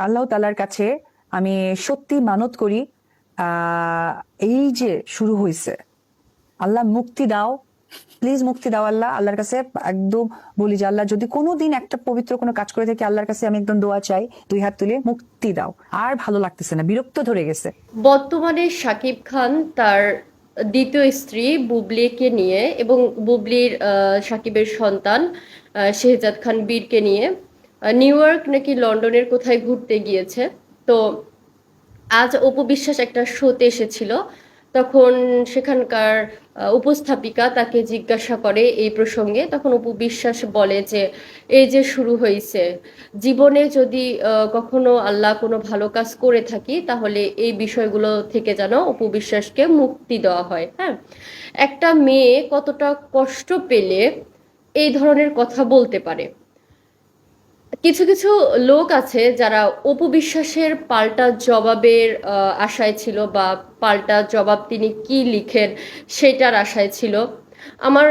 আল্লাহ তাআলার কাছে আমি সত্যি মানত করি, এই যে শুরু হয়েছে, আল্লাহ মুক্তি দাও, প্লিজ মুক্তি দাও আল্লাহ। আল্লাহর কাছে একদম বলি যে আল্লাহ যদি কোনোদিন একটা পবিত্র কোনো কাজ করে থাকি, আল্লাহর কাছে আমি একদম দোয়া চাই, দুই হাত তুলে মুক্তি দাও। আর ভালো লাগতেছে না, বিরক্ত ধরে গেছে। বর্তমানে শাকিব খান তার দ্বিতীয় স্ত্রী বুবলিকে নিয়ে এবং বুবলির শাকিবের সন্তান শেহজাদ খান বীরকে নিয়ে নিউ ইয়র্ক নাকি লন্ডনের কোথায় ঘুরতে গিয়েছে। তো আজ অপু বিশ্বাস একটা শোতে এসেছিল, তখন সেখানকার উপস্থাপিকা তাকে জিজ্ঞাসা করে এই প্রসঙ্গে। তখন অপু বিশ্বাস বলে যে এই যে শুরু হয়েছে, জীবনে যদি কখনো আল্লাহ কোনো ভালো কাজ করে থাকি তাহলে এই বিষয়গুলো থেকে যেন অপু বিশ্বাসকে মুক্তি দেওয়া হয়। হ্যাঁ, একটা মেয়ে কতটা কষ্ট পেলে এই ধরনের কথা বলতে পারে। কিছু কিছু লোক আছে যারা অপু বিশ্বাসের পাল্টা জবাবের আশায় ছিল, বা পাল্টা জবাব তিনি কি লিখেন সেটার আশায় ছিল। আমার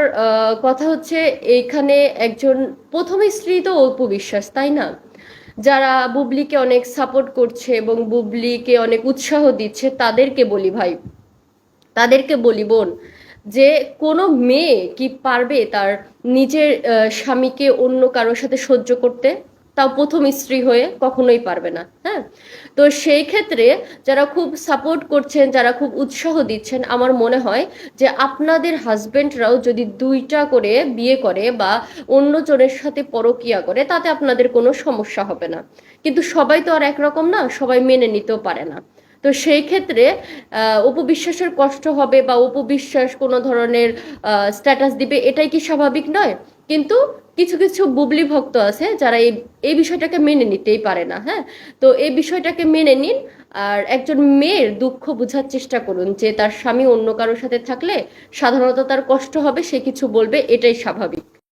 কথা হচ্ছে, এইখানে একজন প্রথম স্ত্রী তো অপু বিশ্বাস, তাই না? যারা বুবলিকে অনেক সাপোর্ট করছে এবং বুবলিকে অনেক উৎসাহ দিচ্ছে তাদেরকে বলি ভাই, তাদেরকে বলি বোন, যে কোনো মেয়ে কি পারবে তার নিজের স্বামীকে অন্য কারোর সাথে সহ্য করতে? তাও প্রথম স্ত্রী হয়ে কখনোই পারবে না। হ্যাঁ, তো সেই ক্ষেত্রে যারা খুব সাপোর্ট করছেন, যারা খুব উৎসাহ দিচ্ছেন, আমার মনে হয় যে আপনাদের হাজবেন্ডরাও যদি দুইটা করে বিয়ে করে বা অন্য জনের সাথে পরকিয়া করে তাতে আপনাদের কোনো সমস্যা হবে না। কিন্তু সবাই তো আর একরকম না, সবাই মেনে নিতেও পারে না। তো সেই ক্ষেত্রে অপু বিশ্বাসের কষ্ট হবে বা অপু বিশ্বাস কোনো ধরনের স্ট্যাটাস দিবে, এটাই কি স্বাভাবিক নয়? কিন্তু কিছু কিছু বুবলি ভক্ত আছে যারা এই বিষয়টাকে মেনে নিতেই পারে না। হ্যাঁ, তো এই বিষয়টাকে মেনে নিন। আর একজন মেয়ের দুঃখ বোঝার চেষ্টা করুন যে তার স্বামী অন্য কারোর সাথে থাকলে সাধারণত তার কষ্ট হবে, সে কিছু বলবে, এটাই স্বাভাবিক।